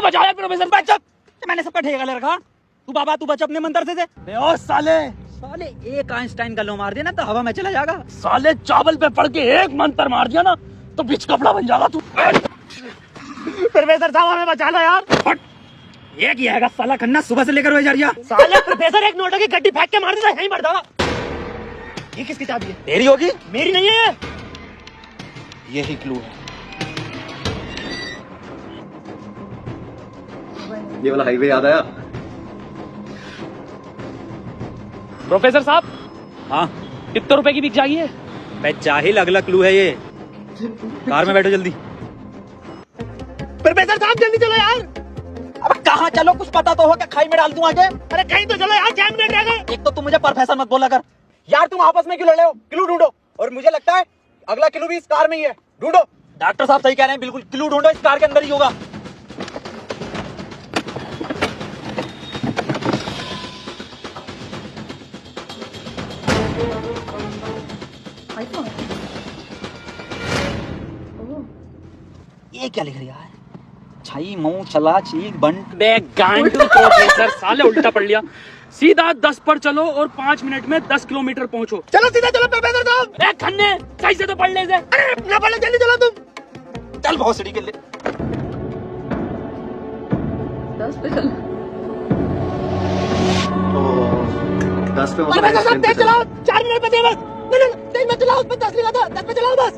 बचाया प्रोफेसर। बच चुप, मैंने सबका ठेका ले रखा। तू बाबा तू बच अपने मंदिर से। ओ साले साले एक आइंस्टाइन का लो मार दिया ना तो हवा में चला जाएगा। साले चावल पे पड़ के एक मंत्र मार दिया ना तो बीच कपड़ा बन जाएगा तू। प्रोफेसर साहब हमें बचा लो यार। ये क्या है साला खन्ना सुबह से लेकर जा रहा। साले प्रोफेसर एक नोटों की गड्डी फेंक के मार देता यहीं मर जाएगा। ये किसकी चाबी है? तेरी होगी। मेरी नहीं है। यही क्लू है। ये वाला हाईवे याद आया? प्रोफेसर साहब हाँ कितने रुपए की बिक जाएगी? मैं जाहिल, अगला क्लू है ये। कार में बैठो जल्दी। प्रोफेसर साहब जल्दी चलो यार। अब कहाँ चलो, कुछ पता तो हो क्या खाई में डाल दूं आगे? अरे कहीं तो चलो यार, 6 मिनट रह गए। एक तो तुम मुझे प्रोफेसर मत बोला कर यार। तुम आपस में क्यों लड़ रहे हो? क्लू ढूंढो। और मुझे लगता है अगला क्लू भी इस कार में ही है। ढूंढो। डॉक्टर साहब सही कह रहे हैं, बिल्कुल क्लू ढूंढो, इस कार के अंदर ही होगा। ये क्या लिख रही है? छाई मुंह चला चीक बंट प्रोफेसर साले उल्टा पढ़ लिया। सीधा 10 पर चलो और 5 मिनट में 10 किलोमीटर पहुंचो। चलो सीधा चलो प्रोफेसर साहब। ए खन्ने सही से तो पढ़ ले। अरे ना पढ़ ले, जल्दी चलो तुम। चल बहुत सीढ़ी के लिए 10 पे चल। 10 पे प्रोफेसर साहब तेज चलाओ, 4 मिनट बचे बस। नहीं तेज मत चलाओ, उस पर 10 लिखा था, 10 पे चलाओ बस।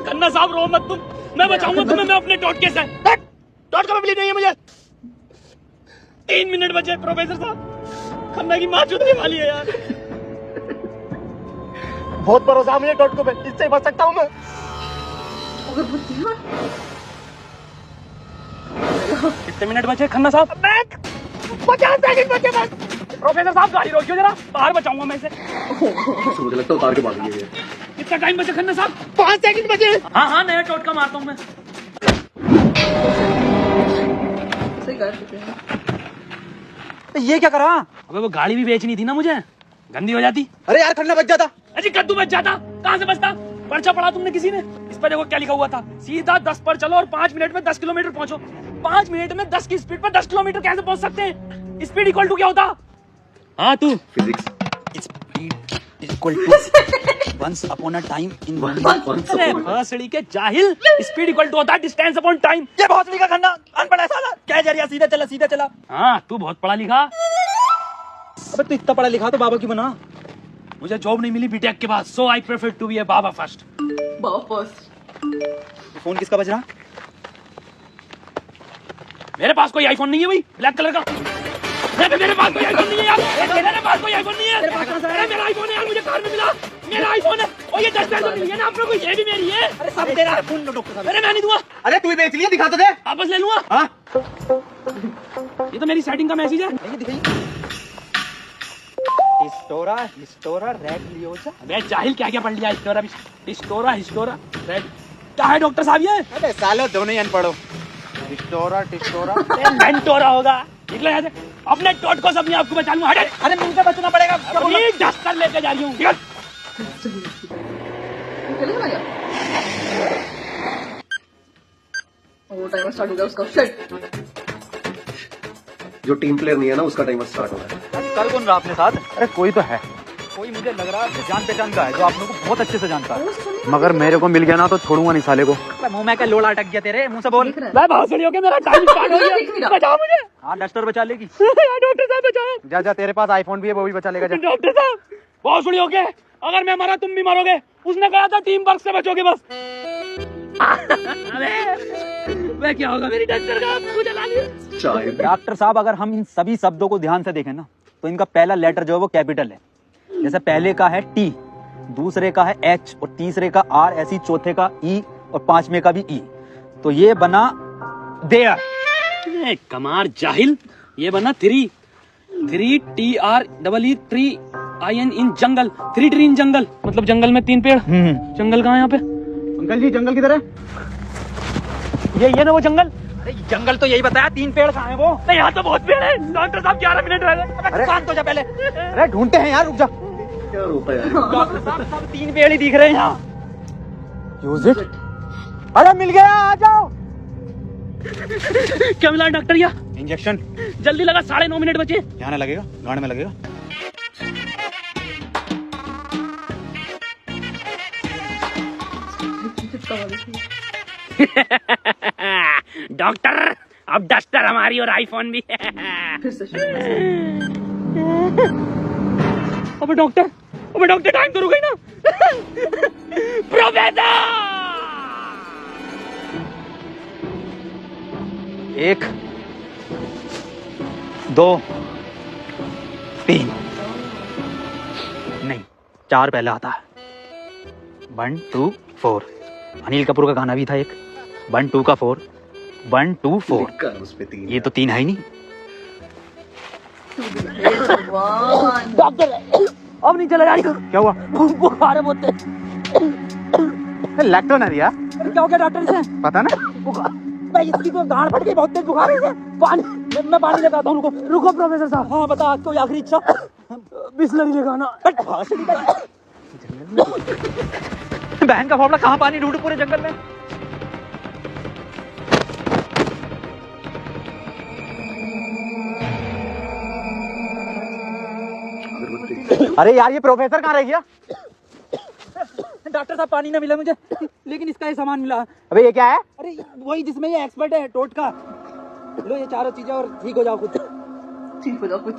खन्ना साहब रो मत तुम, मैं बचाऊंगा तुम्हें, मैं अपने टोटके से। टॉर्च का बिलीव नहीं है मुझे। 3 मिनट बचे प्रोफेसर साहब। खन्ना की माँ चुदने वाली है यार। बहुत भरोसा मुझे टॉर्च पे, इससे बच सकता हूँ मैं। अगर बुद्धिमान कितने मिनट बचे खन्ना साहब? 50 सेकंड बचे बस। प्रोफेसर साहब गाड़ी रोकियो जरा, बाहर बचाऊंगा मैं इसे। मुझे लगता है उतार के भाग गई है। कितना टाइम बचा खन्ना साहब? 5 सेकंड बचे। हाँ नया टोटका मारता हूँ मैं। सही कर चुके हैं। तो ये क्या करा? अबे वो गाड़ी भी बेचनी थी ना मुझे, गंदी हो जाती। अरे यार खन्ना बच जाता। अजी कद्दू बच जाता, कहाँ से बचता? पर्चा पढ़ा तुमने किसी ने? इस पर देखो क्या लिखा हुआ था, सीधा 10 पर चलो और 5 मिनट में 10 किलोमीटर पहुंचो। 5 मिनट में 10 की स्पीड पर 10 किलोमीटर कैसे पहुंच सकते हैं? स्पीड इक्वल टू क्या होता? हाँ तू physics. Speed equal to once upon a time in अरे भोसड़ी के जाहिल, स्पीड इक्वल टू होता है डिस्टेंस अपॉन टाइम। ये भोसड़ी का खन्ना अनपढ़ है साला। क्या जरिया, सीधा चला सीधा चला। हाँ तू बहुत पढ़ा लिखा। अबे तू इतना पढ़ा लिखा तो बाबा की बना। मुझे जॉब नहीं मिली बीटेक के बाद, so I prefer to be a baba first. Baba first. Phone किसका बज रहा? मेरे पास कोई आईफोन नहीं है भाई, ब्लैक कलर का। मेरे पास कोई आईफोन नहीं है यार। मेरे पास कोई आईफोन नहीं है। अरे मेरा आईफोन है यार, मुझे कार में मिला। मेरा आईफोन है और ये 10 पैसे मिली है ना आप लोगों को, ये भी मेरी है। अरे सब तेरा है, फोन डॉक्टर साहब। अरे मैं नहीं दूंगा। अरे तू ही बेच लिया, दिखा तो दे। वापस ले लूंगा। हाँ ये तो मेरी सेटिंग का मैसेज है। नहीं दिखाई। हिस्टोरा हिस्टोरा रेड लियोजा। अबे जाहिल क्या क्या पढ़ लिया? हिस्टोरा रेड क्या है डॉक्टर साहब ये? अबे सालो दोनों ही अनपढ़ हो। हिस्टोरा टिस्टोरा मेंटोरा होगा। निकलो यहाँ से, अपने टोट को सब आपको बचा लूंगा। हटे। अरे मुझे बचना पड़ेगा। अपनी डस्टर लेके जा रही हूँ। निकल। चलेगा क्या? वो टाइमर स्टार्ट हो गया उसका। शिट। जो टीम प्लेयर नहीं है ना उसका टाइमर स्टार्ट हो रहा है। कल कौन रहा अपने साथ? अरे कोई तो है, कोई मुझे लग रहा है जान पहचान का है जो आप लोगों को बहुत अच्छे से जानता है। मगर मेरे को मिल गया ना तो छोड़ूंगा नहीं साले को। मुंह में क्या लोड़ा अटक गया तेरे मुंह से बोल। दिख रहा है। मैं बहुत सड़ी हो गया, मेरा टाइम स्टार्ट हो दिख नहीं गया। रहा। बचाओ मुझे। हाँ डस्टर बचा लेगी। डॉक्टर साहब बचाओ। जा जा, तेरे पास आईफोन भी है, वो भी बचा लेगा। जा। डॉक्टर साहब बहुत सड़ी हो गए, अगर मैं मरा तुम भी मरोगे। उसने कहा था टीम वर्क से बचोगे बस। अरे मैं क्या होगा मेरी डस्टर का? आपको जला दिया। चाय डॉक्टर साहब अगर हम इन सभी शब्दों को ध्यान से देखें ना तो इनका पहला लेटर जो है वो कैपिटल है। जैसे पहले का है टी, दूसरे का है एच और तीसरे का आर, ऐसी चौथे का ई और पांचवे का भी ई। तो ये बना देयर। कमार जाहिल, ये बना 3 TREE in jungle. 3 tree in जंगल मतलब जंगल में 3 पेड़। जंगल कहाँ है यहाँ पे? अंकल जी जंगल किधर है? ये ना वो जंगल। अरे जंगल तो यही बताया, 3 पेड़ कहाँ है वो? नहीं यहाँ तो बहुत पेड़ है। डॉक्टर साहब 11 मिनट रह गए। अरे शांत हो जा पहले। अरे ढूंढते हैं यार, रुक जा। क्या रोता है यार? डॉक्टर साहब सब 3 पेड़ ही दिख रहे हैं यहाँ। Use it. अरे मिल गया, आ जाओ। क्या मिला डॉक्टर? या इंजेक्शन जल्दी लगा, 9.5 मिनट बचे। यहाँ ना लगेगा, गांड में लगेगा। डॉक्टर अब डस्टर हमारी और आईफोन भी। फिर से शुरू। अबे डॉक्टर टाइम तो रुक गई ना। प्रोफेसर 1 2 3 नहीं 4 पहले आता है। 1 2 4 अनिल कपूर का गाना भी था एक। 1 2 का 4 1 2 4 लिखा है उस पे 3। ये तो 3 है ही नहीं। हे भगवान। डॉक्टर अब नहीं चला जाएगा। क्या हुआ? बुखार है बहुत। लैक्टोनरिया क्या हो गया डॉक्टर से? पता ना। बुखार मैं इसकी तो गांड फट गई, बहुत तेज बुखार है इसे। पानी मैं पानी लगाता हूँ। रुको प्रोफेसर साहब। हाँ बता, कोई आखिरी इच्छा? बिस्लरी लगाना। बहन का फावड़ा, कहाँ पानी ढूंढूं पूरे जंगल में? अरे यार ये प्रोफेसर कहाँ रह गया? डॉक्टर साहब पानी ना मिला मुझे, लेकिन इसका ये सामान मिला। अबे ये क्या है? अरे वही जिसमें ये एक्सपर्ट है, टोटका। लो ये चारों चीजें और ठीक हो जाओ कुछ। ठीक हो जाओ कुछ।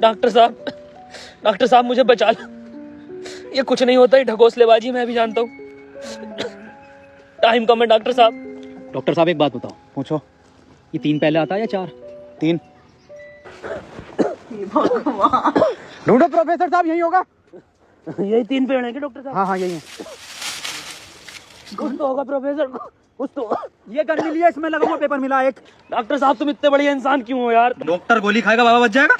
डॉक्टर साहब मुझे बचा लो। ये कुछ नहीं होता, ये ढकोसलेबाजी मैं भी जानता हूँ। टाइम कम है डॉक्टर साहब। डॉक्टर साहब एक बात बताओ। पूछो। ये 3 पहले आता है या 4? 3। हे भगवान। ढूंढो प्रोफेसर साहब, यही होगा। यही 3 पेड़ है क्या डॉक्टर साहब? हाँ यही है। कुछ तो होगा प्रोफेसर, कुछ तो। ये गन मिली है, इसमें लगा हुआ पेपर मिला एक। डॉक्टर साहब तुम इतने बड़े इंसान क्यों हो यार? डॉक्टर गोली खाएगा बाबा बच जाएगा।